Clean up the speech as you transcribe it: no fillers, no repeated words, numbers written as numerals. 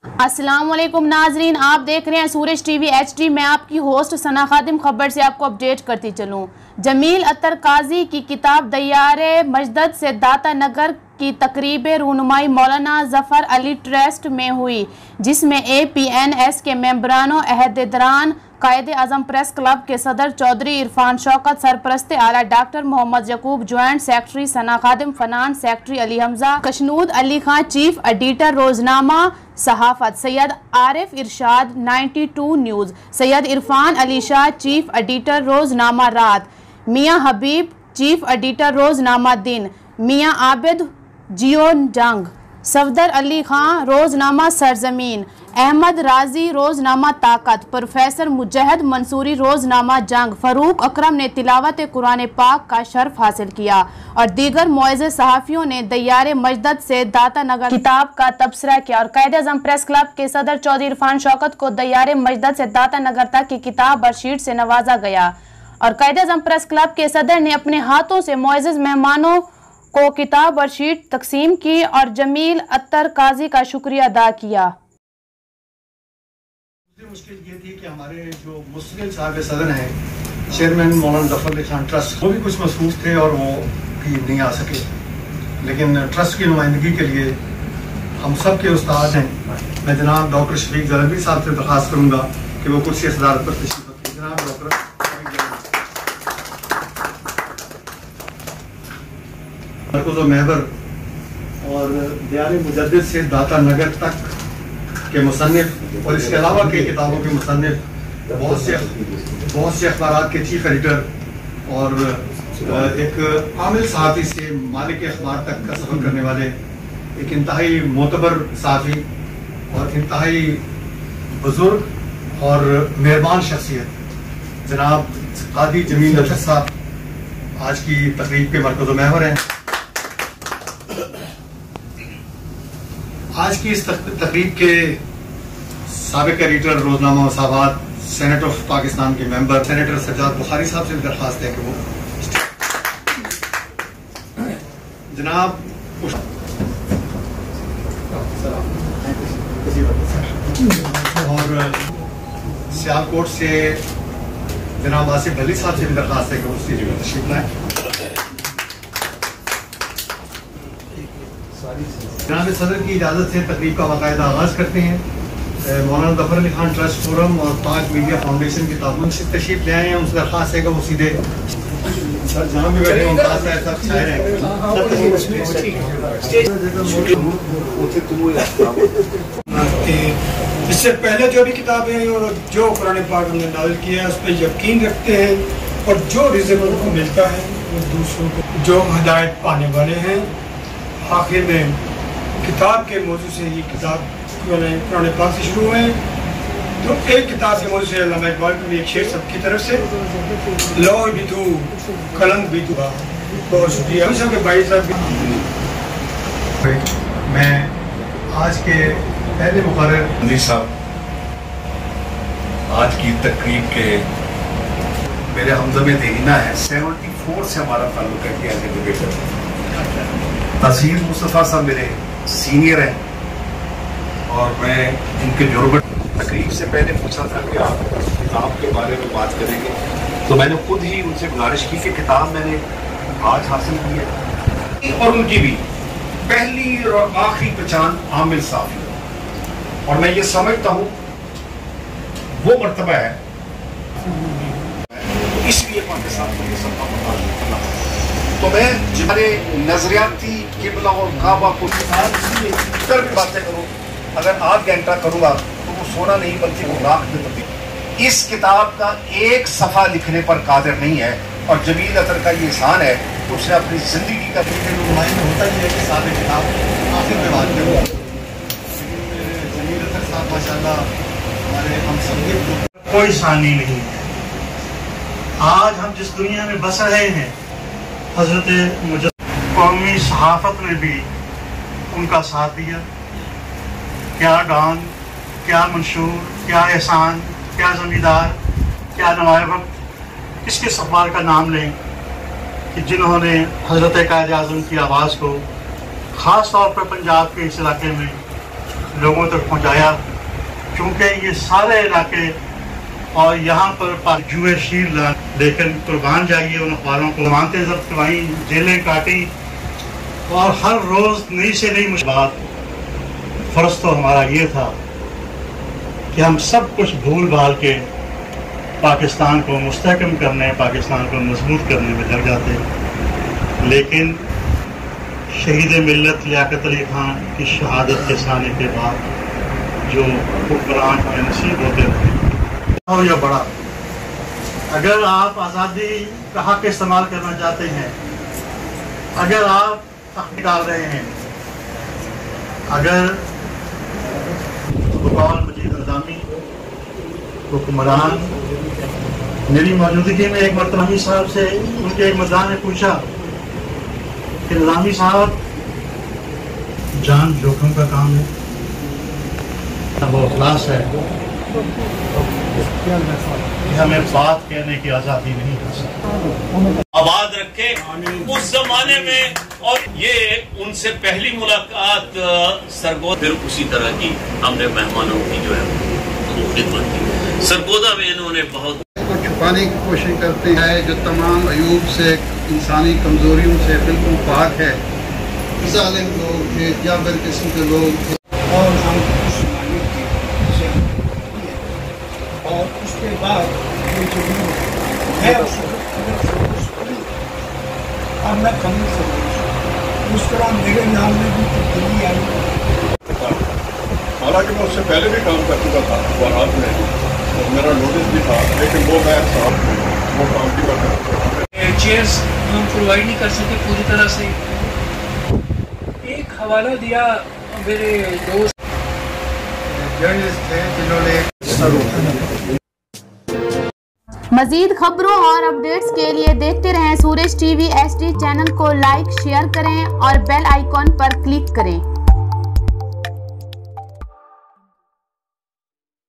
अस्सलाम वालेकुम नाजरीन, आप देख रहे हैं सूरज टीवी HD। मैं आपकी होस्ट सना खादिम खबर से आपको अपडेट करती चलूं। जमील अत्तर काजी की किताब दयारे मजदद से दाता नगर की तकरीब रहनुमाई मौलाना जफ़र अली ट्रस्ट में हुई, जिसमें APNS के मेंबरानों, अहदेदारान, कायदे आज़म प्रेस क्लब के सदर चौधरी इरफान शौकत, सरपरस्त आला doctor Mohammad Yakub, joint secretary Sana Khadim, finance secretary Ali Hamza, कशनूद Ali Khan, chief editor Roznama Sahafat, Syed Arif Irshad 92 news, Syed Irfan Ali Shah, chief editor Roznama Raat, Mian हबीब, चीफ एडिटर रोजनामा दिन, मियाँ आबिद जियोन जंग, सफदर अली खान, रोजनामा सरजमीन, अहमद राजी, रोजनामा ताकत, प्रोफेसर मुजहद मंसूरी, रोजनामा जंग, फरूक अकरम ने तिलावत कुरान पाक का शर्फ हासिल किया और दीगर मुअज़्ज़ज़ सहाफ़ियों ने दयारे मजदद से दाता नगर किताब का तबसरा किया। और कायदे आज़म प्रेस क्लब के सदर चौधरी इरफान शौकत को दयारे मजदद से दाता नगर तक की किताब और शीट से नवाजा गया और कायदे आज़म प्रेस क्लब के सदर ने अपने हाथों से मुअज़्ज़ज़ मेहमानों को किताब और शीट तकसीम की और जमील अत्तर काजी का शुक्रिया अदा किया। मुश्किल ये थी कि हमारे जो मुस्लिम साहब सदर हैं, चेयरमैन मौलाना जफ़र अली खान ट्रस्ट, वो भी कुछ मसरूफ़ थे और वो भी नहीं आ सके, लेकिन ट्रस्ट की नुमाइंदगी के लिए हम सब के उस्ताद हैं। मैं जनाब डॉक्टर शफीक जरबी साहब से दरख्वास्त करूँगा कि वो कुर्सी सदारत पर तशरीफ़ रखें। जनाब डॉक्टर मरकज़ महबर और दयारे मुजद्दिद से दाता नगर तक के मुसन्निफ और इसके अलावा कई किताबों के मुसन्निफ, बहुत से अखबारात के चीफ एडिटर और एक आमिल सहाफ़ी से मालिक अखबार तक का सफ़र करने वाले एक इंतहाई मोतबर सहाफ़ी और इंतहाई बुजुर्ग और मेहरबान शख्सियत जनाब कादी जमील अत्तर साहब आज की तकरीब के मरकज़ महवर हैं। आज की इस तकरीब के साबिक editor Roznama मसावात, senate of Pakistan के मेंबर सेनेटर सज्जाद बुखारी साहब से दरख्वास्त है कि वो जनाब और सियालकोट से जनाब आसिफ अली साहब से भी दरख्वास्त है कि वो स्टेज पर तशरीफ लाएं। जनाब सदर की इजाज़त से तकरीब का बाकायदा आगाज़ करते हैं। मौलाना जफ़र अली खान ट्रस्ट फोरम और पाक मीडिया फाउंडेशन के ताउन से तशरीफ ले आए हैं। उनसे दरख्वास्त है कि वो सीधे जहाँ भी बैठे मुमताज़ है सब शायर हैं। इससे पहले जो भी किताबें और जो कुरान पाक हमने नाज़िल किया है उस पर यकीन रखते हैं और जो रिज़्क़ उनको मिलता है वो दूसरों को जो हिदायत पाने वाले हैं। आखिर में किताब के मौजू से ये किताब कुरान पाक से शुरू हुए, तो एक किताब के मौजू से अल्लामा इकबाल को भी एक शेर सबकी तरफ से लौह भी तू कलम भी तू। बहुत शुक्रिया सबके भाई साहब। मैं आज के पहले मुकर्रर साहब आज की तकरीब के मेरे हमज़म दीना है। 74 से हमारा ताल्लुक है एज एजुकेटर। तसीर मुस्तफ़ा साहब मेरे सीनियर हैं और मैं इनके जुर्म तकरीब से पहले पूछा था कि आप किताब के बारे में बात करेंगे, तो मैंने खुद ही उनसे गुजारिश की कि किताब मैंने आज हासिल की है और उनकी भी पहली और आखिरी पहचान आमिल साफ़ी, और मैं ये समझता हूँ वो मर्तबा है, इसलिए पाकिस्तान को ये सब करना। तो मैं हमारे नजरियाती किबला और काबा को कर भी बातें करूँ, अगर आध घंटा करूँगा तो वो सोना नहीं बल्कि वो राख में तब्दील। इस किताब का एक सफ़ा लिखने पर कादिर नहीं है और जमील अत्तर का ये एहसान है कि उसने अपनी ज़िंदगी का नुमाइंद होता ही है कि सारे किताब आखिर में बात करूँ। जमील अत्तर साहब माशाल्लाह हमारे हम सब कोई सानी नहीं है। आज हम जिस दुनिया में बस रहे हैं, हजरत मुजद्दिद कौमी सहाफत ने भी उनका साथ दिया। क्या डान, क्या मंशूर, क्या एहसान, क्या जमींदार, क्या नवाब वक्त, किसके सफ़ार का नाम लें कि जिन्होंने हजरत कायद आज़म की आवाज़ को ख़ास तौर पर पंजाब के इस इलाके में लोगों तक पहुंचाया, क्योंकि ये सारे इलाके और यहाँ पर जुए शील, लेकिन कुर्बान जाइए उन अखबारों को, जमानतें जब्त करवाई, जेलें काटी और हर रोज़ नई से नई मुश्किलात। फ़र्ज़ तो हमारा ये था कि हम सब कुछ भूल भाल के पाकिस्तान को मुस्तहकम करने, पाकिस्तान को मजबूत करने में लग जाते, लेकिन शहीद मिल्लत लियाकत अली खान की शहादत के साने के बाद जो हुक्मरान हमें नसीब होते रहे और या बड़ा, अगर आप आज़ादी का हक इस्तेमाल करना चाहते हैं, अगर आप हक डाल रहे हैं, अगर गुलाम मजीद निज़ामी हुक्मरान मेरी मौजूदगी में एक मरतबा साहब से उनके एक मदान ने पूछा कि निज़ामी साहब जान जोखिम का काम है, वो इखलास है कि हमें बात कहने की आज़ादी नहीं हो सकती। आबाद रखे उस जमाने में। और ये उनसे पहली मुलाकात सरगोदा, फिर उसी तरह की हमने मेहमानों की जो है वो खिदमत की। सरगोदा में इन्होंने बहुत को छुपाने की कोशिश करते हैं, जो तमाम अयूब से, इंसानी कमजोरियों से बिल्कुल पाक है। जालिम लोग थे, जाबिर किस्म के लोग थे, और हम उस मालिक की और उसके बाद ये जो है अब मैं कमी समझ उस तरह मेरे नाम में भी तब्दीली आई। हालांकि मैं उससे पहले भी काम कर चुका था वरात में, और मेरा नोटिस भी था, लेकिन वो मैं साहब वो काम भी कर सकता। चेयर्स हम प्रोवाइड नहीं कर सके पूरी तरह से। एक हवाला दिया मेरे दोस्त जर्नलिस्ट थे जिन्होंने मजीद खबरों और अपडेट्स के लिए देखते रहें सूरज टीवी HD चैनल को लाइक शेयर करें और बेल आइकॉन पर क्लिक करें।